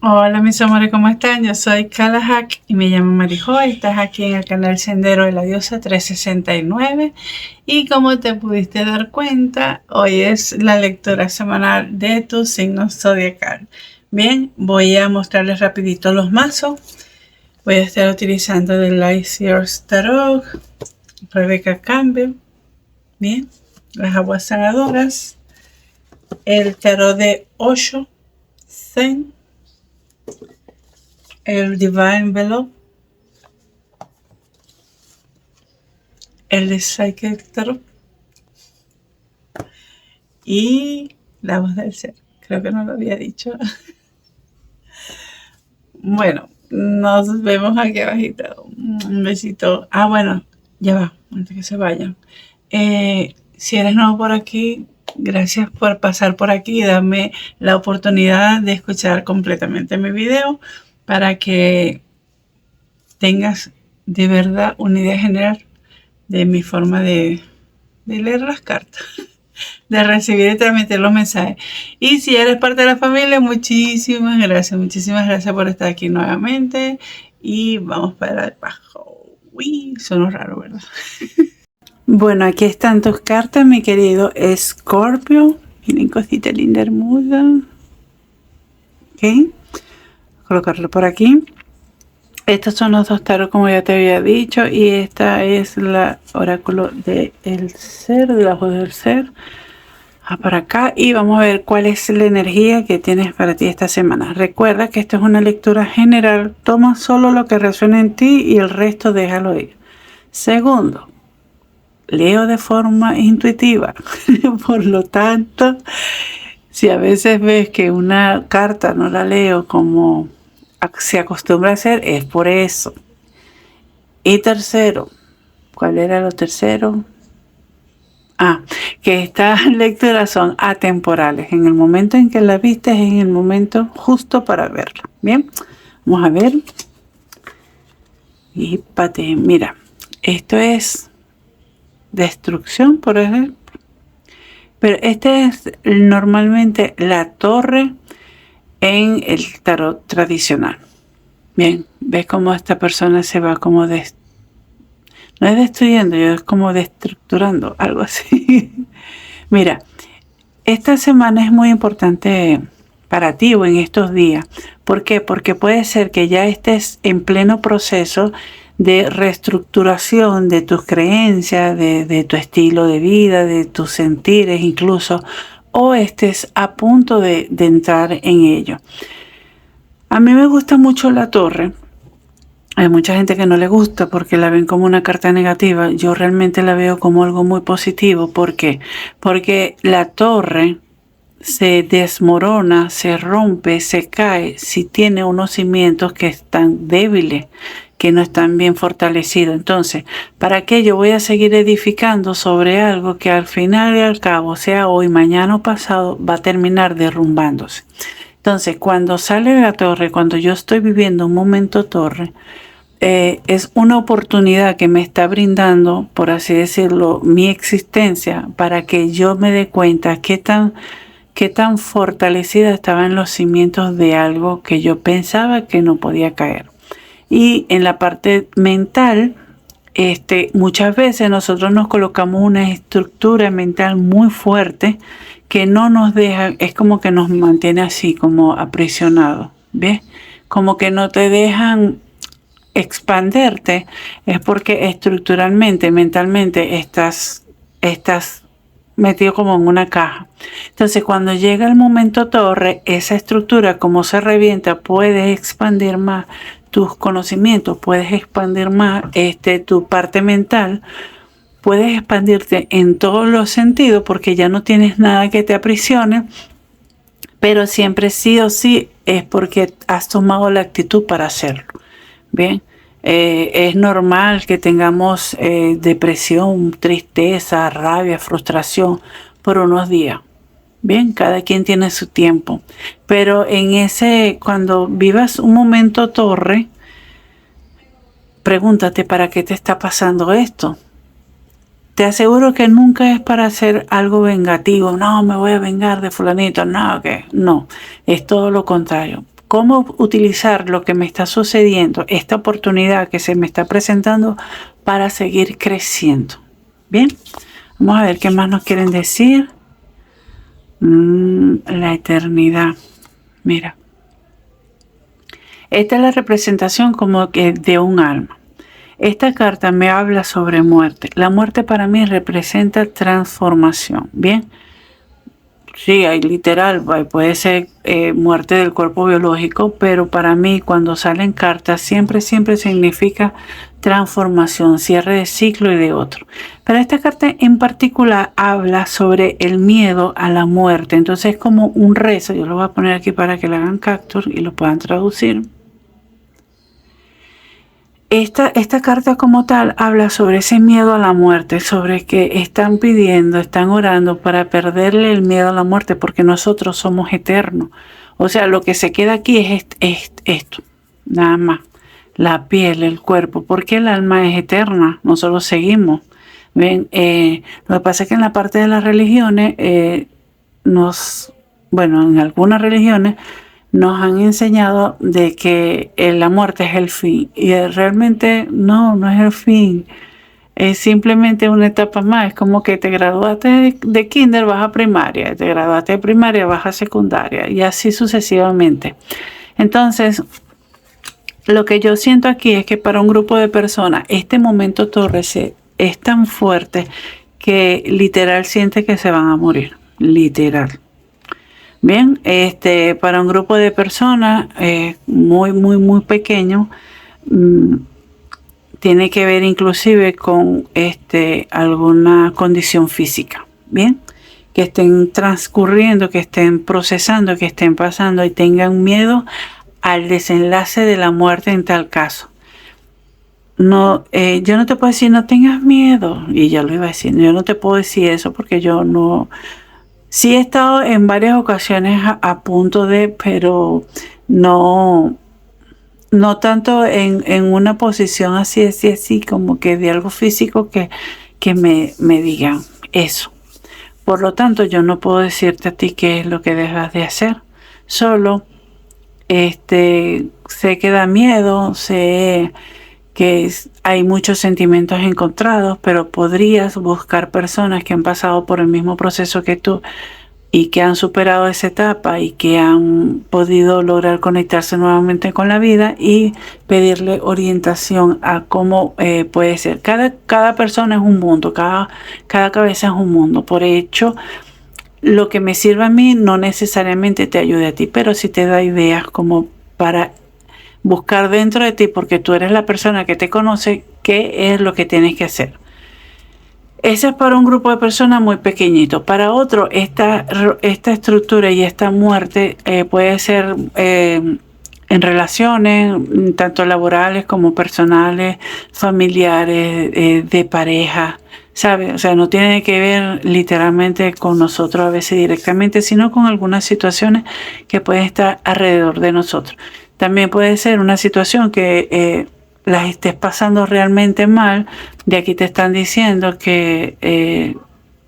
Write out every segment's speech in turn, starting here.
Hola mis amores, ¿cómo están? Yo soy Kalahak y me llamo Marijo. Estás aquí en el canal Sendero de la Diosa 369 y como te pudiste dar cuenta, hoy es la lectura semanal de tu signo zodiacal. Bien, voy a mostrarles rapidito los mazos. Voy a estar utilizando The Lightyear's Tarot, Rebecca Campbell, bien, las aguas sanadoras, el tarot de Osho, Zen, el Divine Envelope, el de Psychic Tarot y la voz del ser. Creo que no lo había dicho. Bueno, nos vemos aquí abajito. Un besito. Ah, bueno, ya va, antes que se vayan. Si eres nuevo por aquí, gracias por pasar por aquí y darme la oportunidad de escuchar completamente mi video para que tengas de verdad una idea general de mi forma de leer las cartas, de recibir y transmitir los mensajes. Y si eres parte de la familia, muchísimas gracias por estar aquí nuevamente. Y vamos para abajo. Uy, sonó raro, ¿verdad? Bueno, aquí están tus cartas, mi querido Escorpio. Miren, cosita linda, hermosa. Ok, colocarlo por aquí. Estos son los dos tarots como ya te había dicho, y esta es la oráculo del ser, de la voz del ser. Para acá y vamos a ver cuál es la energía que tienes para ti esta semana. Recuerda que esto es una lectura general, toma solo lo que resuena en ti y el resto déjalo ir. Segundo, leo de forma intuitiva, por lo tanto, si a veces ves que una carta no la leo como se acostumbra a hacer, es por eso. Y tercero, ¿cuál era lo tercero? Que estas lecturas son atemporales. En el momento en que la viste es en el momento justo para verla. Bien, vamos a ver. Y pate, mira, esto es destrucción, por ejemplo. Pero este es normalmente la torre en el tarot tradicional. Bien, ves cómo esta persona se va como no es destruyendo, es como destructurando, algo así. Mira, esta semana es muy importante para ti o en estos días. ¿Por qué? Porque puede ser que ya estés en pleno proceso de reestructuración de tus creencias, de tu estilo de vida, de tus sentires incluso, o estés a punto de entrar en ello. A mí me gusta mucho la torre. Hay mucha gente que no le gusta porque la ven como una carta negativa. Yo realmente la veo como algo muy positivo. ¿Por qué? Porque la torre se desmorona, se rompe, se cae si tiene unos cimientos que están débiles, que no están bien fortalecidos. Entonces, ¿para qué yo voy a seguir edificando sobre algo que al final y al cabo, sea hoy, mañana o pasado, va a terminar derrumbándose? Entonces, cuando sale la torre, cuando yo estoy viviendo un momento torre, es una oportunidad que me está brindando, por así decirlo, mi existencia para que yo me dé cuenta qué tan fortalecida estaba en los cimientos de algo que yo pensaba que no podía caer. Y en la parte mental, muchas veces nosotros nos colocamos una estructura mental muy fuerte que no nos deja, es como que nos mantiene así, como aprisionados, ¿ves? Como que no te dejan expanderte, es porque estructuralmente, mentalmente estás metido como en una caja. Entonces, cuando llega el momento torre, esa estructura como se revienta, puedes expandir más tus conocimientos, puedes expandir más tu parte mental, puedes expandirte en todos los sentidos porque ya no tienes nada que te aprisione, pero siempre sí o sí es porque has tomado la actitud para hacerlo. Bien, es normal que tengamos depresión, tristeza, rabia, frustración por unos días. Bien, cada quien tiene su tiempo. Pero cuando vivas un momento torre, pregúntate, ¿para qué te está pasando esto? Te aseguro que nunca es para hacer algo vengativo. No, me voy a vengar de fulanito. No, es todo lo contrario. cómo utilizar lo que me está sucediendo, esta oportunidad que se me está presentando para seguir creciendo. Bien, vamos a ver qué más nos quieren decir. La eternidad. Mira, esta es la representación como que de un alma. Esta carta me habla sobre muerte. La muerte para mí representa transformación. Bien, sí, hay literal, puede ser muerte del cuerpo biológico, pero para mí cuando salen cartas siempre significa transformación, cierre de ciclo y de otro. Pero esta carta en particular habla sobre el miedo a la muerte. Entonces es como un rezo. Yo lo voy a poner aquí para que le hagan capture y lo puedan traducir. Esta carta como tal habla sobre ese miedo a la muerte, sobre que están pidiendo, están orando para perderle el miedo a la muerte, porque nosotros somos eternos. O sea, lo que se queda aquí es esto, nada más. La piel, el cuerpo, porque el alma es eterna, nosotros seguimos. ¿Ven? Lo que pasa es que en la parte de las religiones, en algunas religiones, nos han enseñado de que la muerte es el fin. Y realmente no es el fin. Es simplemente una etapa más. Es como que te graduaste de kinder, vas a primaria. Te graduaste de primaria, vas a secundaria. Y así sucesivamente. Entonces, lo que yo siento aquí es que para un grupo de personas, este momento Torres es tan fuerte que literal siente que se van a morir. Literal. Bien, para un grupo de personas muy pequeño, tiene que ver inclusive con alguna condición física, bien, que estén transcurriendo, que estén procesando, que estén pasando y tengan miedo al desenlace de la muerte en tal caso. No, yo no te puedo decir no tengas miedo, y ya lo iba a decir, yo no te puedo decir eso porque yo no. Sí he estado en varias ocasiones a punto de, pero no tanto en una posición así, como que de algo físico que me digan eso. Por lo tanto, yo no puedo decirte a ti qué es lo que debas de hacer. Solo, sé que da miedo, sé que hay muchos sentimientos encontrados, pero podrías buscar personas que han pasado por el mismo proceso que tú y que han superado esa etapa y que han podido lograr conectarse nuevamente con la vida y pedirle orientación a cómo puede ser. Cada persona es un mundo, cada cabeza es un mundo. Por hecho, lo que me sirve a mí no necesariamente te ayude a ti, pero sí te da ideas como para buscar dentro de ti, porque tú eres la persona que te conoce, qué es lo que tienes que hacer. Esa es para un grupo de personas muy pequeñito. Para otro, esta estructura y esta muerte puede ser en relaciones, tanto laborales como personales, familiares, de pareja, ¿sabes? O sea, no tiene que ver literalmente con nosotros a veces directamente, sino con algunas situaciones que pueden estar alrededor de nosotros. También puede ser una situación que las estés pasando realmente mal, de aquí te están diciendo que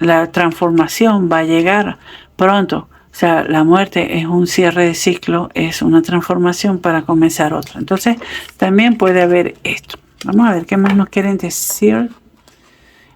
la transformación va a llegar pronto. O sea, la muerte es un cierre de ciclo, es una transformación para comenzar otra. Entonces, también puede haber esto. Vamos a ver qué más nos quieren decir.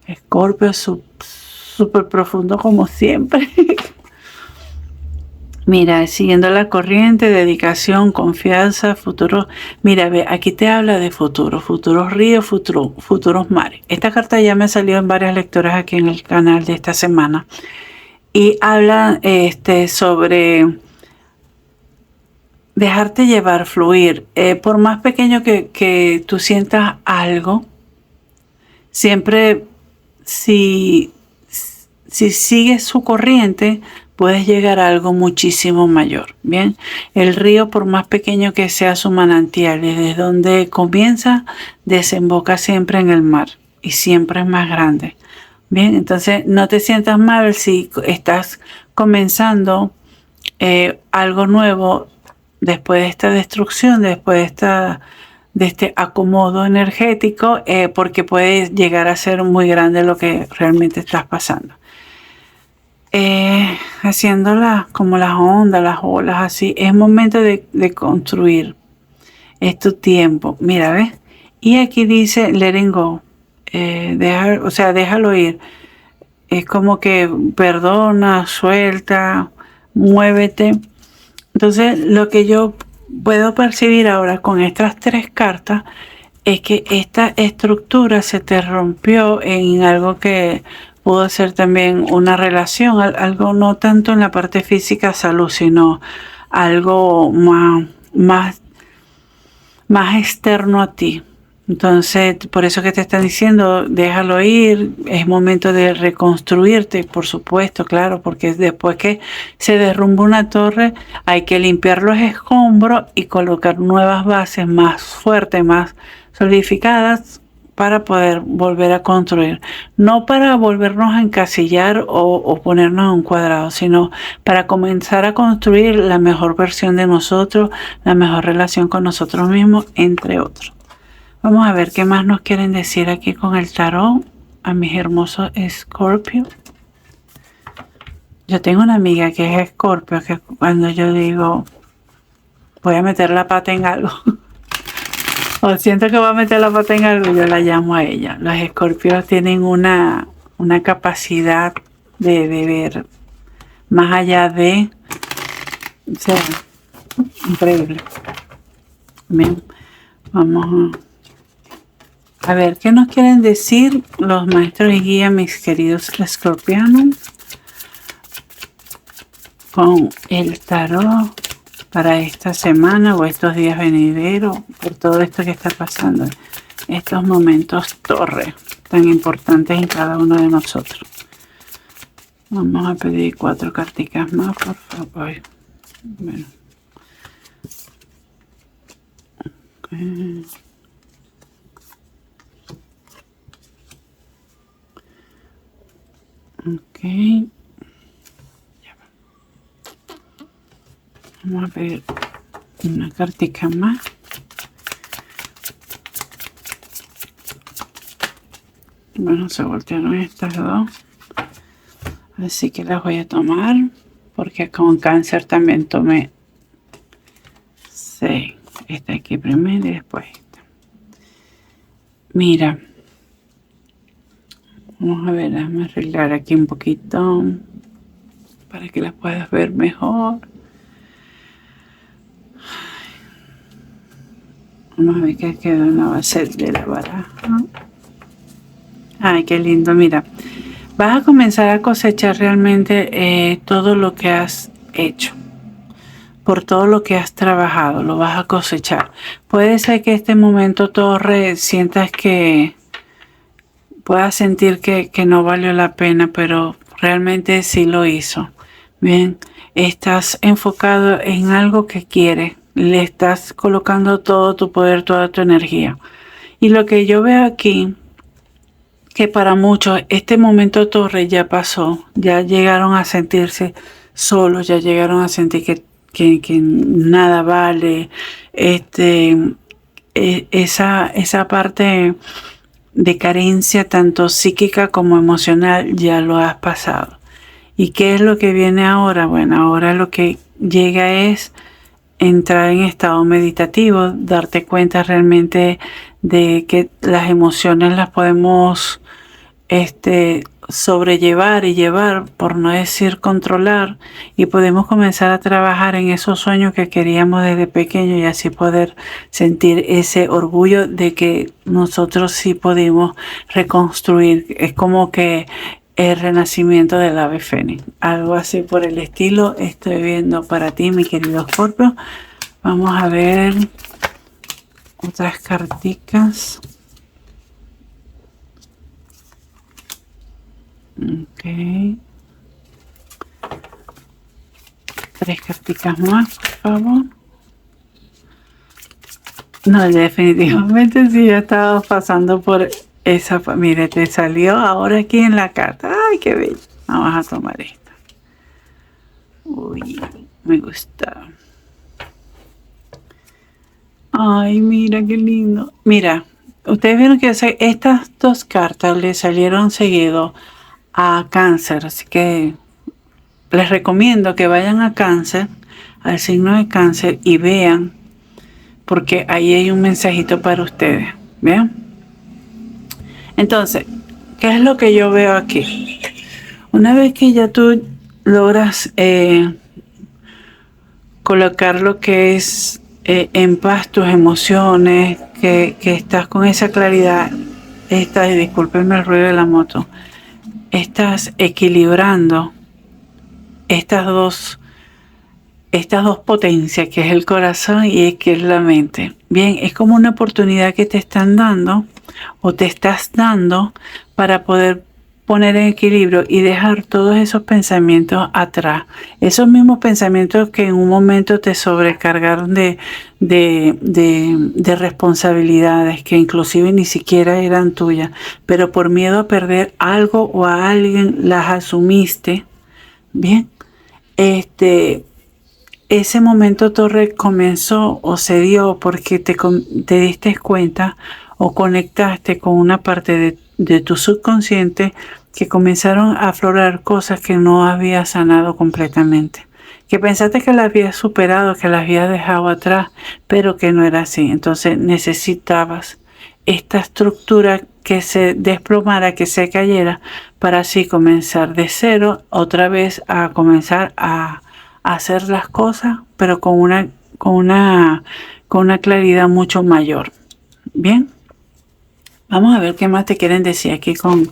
Escorpio, súper profundo como siempre. Mira, siguiendo la corriente, dedicación, confianza, futuro. Mira, ve, aquí te habla de futuro, futuros ríos, futuros mares. Esta carta ya me salió en varias lecturas aquí en el canal de esta semana. Y habla sobre dejarte llevar, fluir. Por más pequeño que tú sientas algo, siempre si sigues su corriente, puedes llegar a algo muchísimo mayor. Bien, el río, por más pequeño que sea su manantial, desde donde comienza, desemboca siempre en el mar y siempre es más grande. Bien, entonces no te sientas mal si estás comenzando algo nuevo después de esta destrucción, después de este acomodo energético, porque puede llegar a ser muy grande lo que realmente estás pasando. haciéndolas como las ondas, las olas, así. Es momento de construir. Es tu tiempo. Mira, ¿ves? Y aquí dice letting go. O sea, déjalo ir. Es como que perdona, suelta, muévete. Entonces, lo que yo puedo percibir ahora con estas tres cartas es que esta estructura se te rompió en algo que pudo ser también una relación, algo no tanto en la parte física, salud, sino algo más externo a ti. Entonces, por eso que te están diciendo, déjalo ir, es momento de reconstruirte, por supuesto, claro, porque después que se derrumba una torre, hay que limpiar los escombros y colocar nuevas bases más fuertes, más solidificadas para poder volver a construir. No para volvernos a encasillar o ponernos en un cuadrado, sino para comenzar a construir la mejor versión de nosotros, la mejor relación con nosotros mismos, entre otros. Vamos a ver qué más nos quieren decir aquí con el tarot a mis hermosos Escorpio. Yo tengo una amiga que es Escorpio, que cuando yo digo voy a meter la pata en algo o siento que voy a meter la pata en algo, yo la llamo a ella. Los Escorpios tienen una capacidad de ver más allá de, o sea, increíble. Bien, vamos a ver qué nos quieren decir los maestros y guías, mis queridos escorpianos, con el tarot para esta semana o estos días venideros, por todo esto que está pasando, estos momentos torre tan importantes en cada uno de nosotros. Vamos a pedir 4 carticas más, por favor. Bueno. Okay. Ok. Ya va. Vamos a ver una cartica más. Bueno, se voltearon estas dos. Así que las voy a tomar. Porque con Cáncer también tomé 6. Esta aquí primero y después esta. Mira. Vamos a ver, déjame arreglar aquí un poquito para que las puedas ver mejor. Vamos a ver qué quedó en la base de la baraja. Ay, qué lindo, mira. Vas a comenzar a cosechar realmente todo lo que has hecho. Por todo lo que has trabajado, lo vas a cosechar. Puede ser que este momento torre sientas que puedas sentir que no valió la pena, pero realmente sí lo hizo. Bien, estás enfocado en algo que quieres, le estás colocando todo tu poder, toda tu energía. Y lo que yo veo aquí, que para muchos este momento torre ya pasó, ya llegaron a sentirse solos, ya llegaron a sentir que nada vale, esa parte de carencia tanto psíquica como emocional ya lo has pasado. ¿Y qué es lo que viene ahora? Bueno, ahora lo que llega es entrar en estado meditativo, darte cuenta realmente de que las emociones las podemos sobrellevar y llevar, por no decir controlar, y podemos comenzar a trabajar en esos sueños que queríamos desde pequeño y así poder sentir ese orgullo de que nosotros sí podemos reconstruir. Es como que el renacimiento del ave fénix, algo así por el estilo estoy viendo para ti, mi querido Scorpio. Vamos a ver otras carticas. Ok. 3 carticas más, por favor. No, definitivamente sí, ya estaba pasando por esa. Mire, te salió ahora aquí en la carta. Ay, qué bello. Vamos a tomar esta. Uy, me gusta. Ay, mira qué lindo. Mira, ustedes vieron que estas 2 cartas le salieron seguido a Cáncer, así que les recomiendo que vayan a Cáncer, al signo de Cáncer, y vean, porque ahí hay un mensajito para ustedes. ¿Vean? Entonces, ¿qué es lo que yo veo aquí? Una vez que ya tú logras colocar lo que es en paz tus emociones, que estás con esa claridad, discúlpenme el ruido de la moto, estás equilibrando estas dos potencias, que es el corazón y que es la mente. Bien, es como una oportunidad que te están dando o te estás dando para poder poner en equilibrio y dejar todos esos pensamientos atrás. Esos mismos pensamientos que en un momento te sobrecargaron de responsabilidades que inclusive ni siquiera eran tuyas, pero por miedo a perder algo o a alguien las asumiste. Bien, ese momento Torre comenzó o se dio porque te diste cuenta o conectaste con una parte de tu subconsciente que comenzaron a aflorar cosas que no habías sanado completamente, que pensaste que las habías superado, que las habías dejado atrás, pero que no era así. Entonces necesitabas esta estructura que se desplomara, que se cayera, para así comenzar de cero otra vez a comenzar a hacer las cosas, pero con una claridad mucho mayor. Bien, vamos a ver qué más te quieren decir aquí con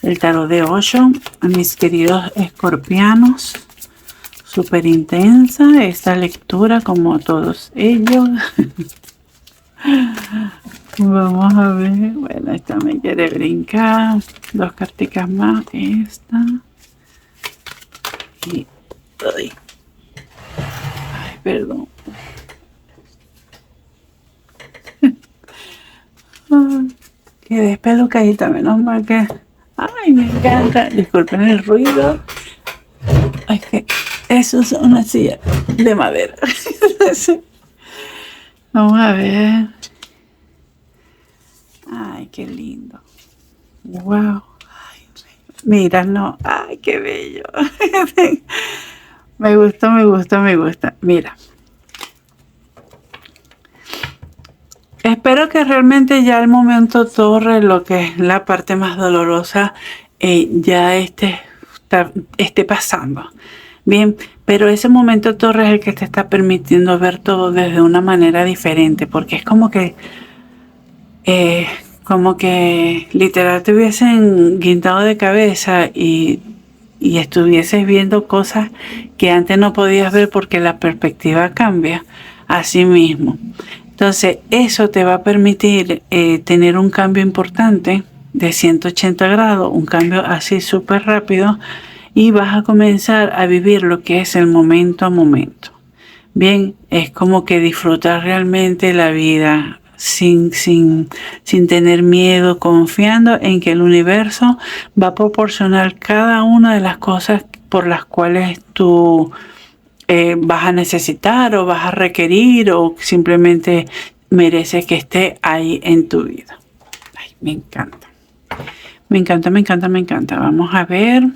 el tarot de Osho. A mis queridos escorpianos, súper intensa esta lectura como todos ellos. Vamos a ver, bueno, esta me quiere brincar, 2 carticas más, esta y ay, perdón. Quedé despelucadita, menos mal que... Ay, me encanta. Disculpen el ruido. Es que eso es una silla de madera. Vamos a ver. Ay, qué lindo. Wow. Ay, mira, no. Ay, qué bello. Me gusta, me gusta, me gusta. Mira. Espero que realmente ya el momento Torre, lo que es la parte más dolorosa, ya esté pasando. Bien, pero ese momento Torre es el que te está permitiendo ver todo desde una manera diferente, porque es como que literal te hubiesen guindado de cabeza y estuvieses viendo cosas que antes no podías ver porque la perspectiva cambia. Así mismo. Entonces, eso te va a permitir tener un cambio importante de 180 grados, un cambio así súper rápido, y vas a comenzar a vivir lo que es el momento a momento. Bien, es como que disfrutar realmente la vida sin tener miedo, confiando en que el universo va a proporcionar cada una de las cosas por las cuales tú vas a necesitar o vas a requerir o simplemente mereces que esté ahí en tu vida. Ay, me encanta. Me encanta, me encanta, me encanta. Vamos a ver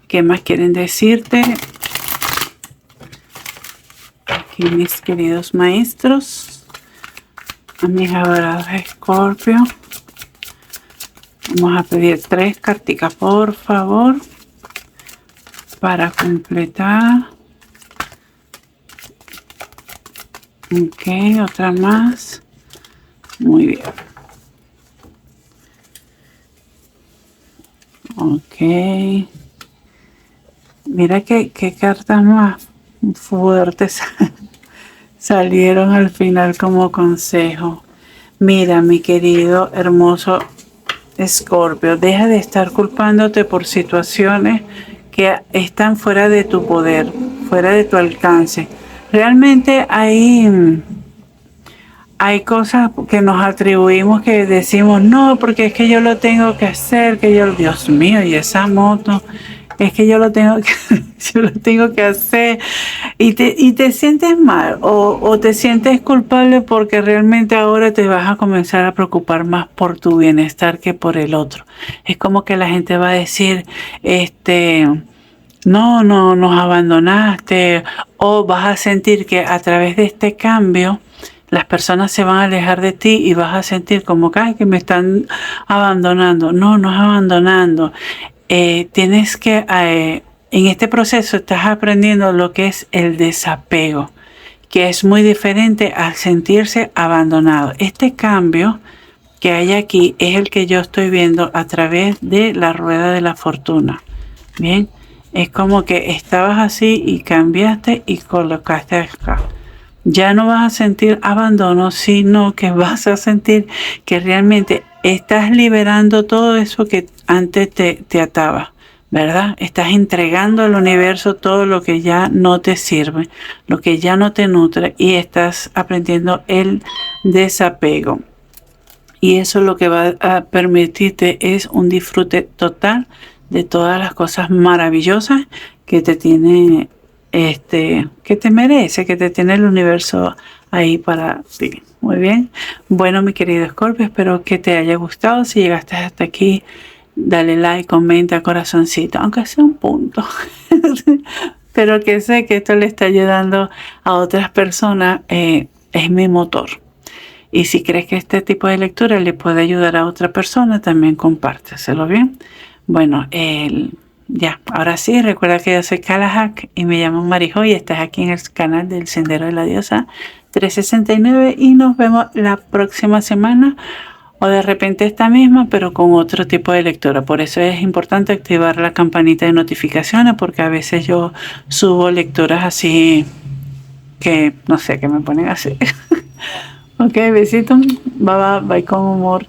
qué más quieren decirte. Aquí mis queridos maestros, a mis adorados Escorpio. Vamos a pedir 3 carticas, por favor, para completar. Ok, otra más. Muy bien. Ok. Mira qué cartas más fuertes salieron al final como consejo. Mira, mi querido, hermoso Escorpio, deja de estar culpándote por situaciones que están fuera de tu poder, fuera de tu alcance. Realmente hay cosas que nos atribuimos que decimos, no, porque es que yo lo tengo que hacer, Dios mío, y esa moto, es que yo lo tengo que hacer, y te sientes mal o te sientes culpable porque realmente ahora te vas a comenzar a preocupar más por tu bienestar que por el otro. Es como que la gente va a decir, no, no nos abandonaste, o vas a sentir que a través de este cambio las personas se van a alejar de ti y vas a sentir como que, ay, que me están abandonando. No, no es abandonando. Tienes que, en este proceso estás aprendiendo lo que es el desapego, que es muy diferente a sentirse abandonado. Este cambio que hay aquí es el que yo estoy viendo a través de la rueda de la fortuna. Bien, es como que estabas así y cambiaste y colocaste acá. Ya no vas a sentir abandono, sino que vas a sentir que realmente estás liberando todo eso que antes te ataba, ¿verdad? Estás entregando al universo todo lo que ya no te sirve, lo que ya no te nutre, y estás aprendiendo el desapego. Y eso lo que va a permitirte es un disfrute total de todas las cosas maravillosas que te tiene, que te merece, que te tiene el universo ahí para ti. Muy bien. Bueno, mi querido Scorpio, espero que te haya gustado. Si llegaste hasta aquí, dale like, comenta, corazoncito, aunque sea un punto. Pero que sé que esto le está ayudando a otras personas, es mi motor. Y si crees que este tipo de lectura le puede ayudar a otra persona, también compárteselo, ¿bien? Bueno, ya, ahora sí, recuerda que yo soy Kalahak y me llamo Marijo y estás aquí en el canal del Sendero de la Diosa 369 y nos vemos la próxima semana o de repente esta misma, pero con otro tipo de lectura. Por eso es importante activar la campanita de notificaciones, porque a veces yo subo lecturas así que no sé, que me ponen así. Ok, besitos. Bye bye, bye con humor.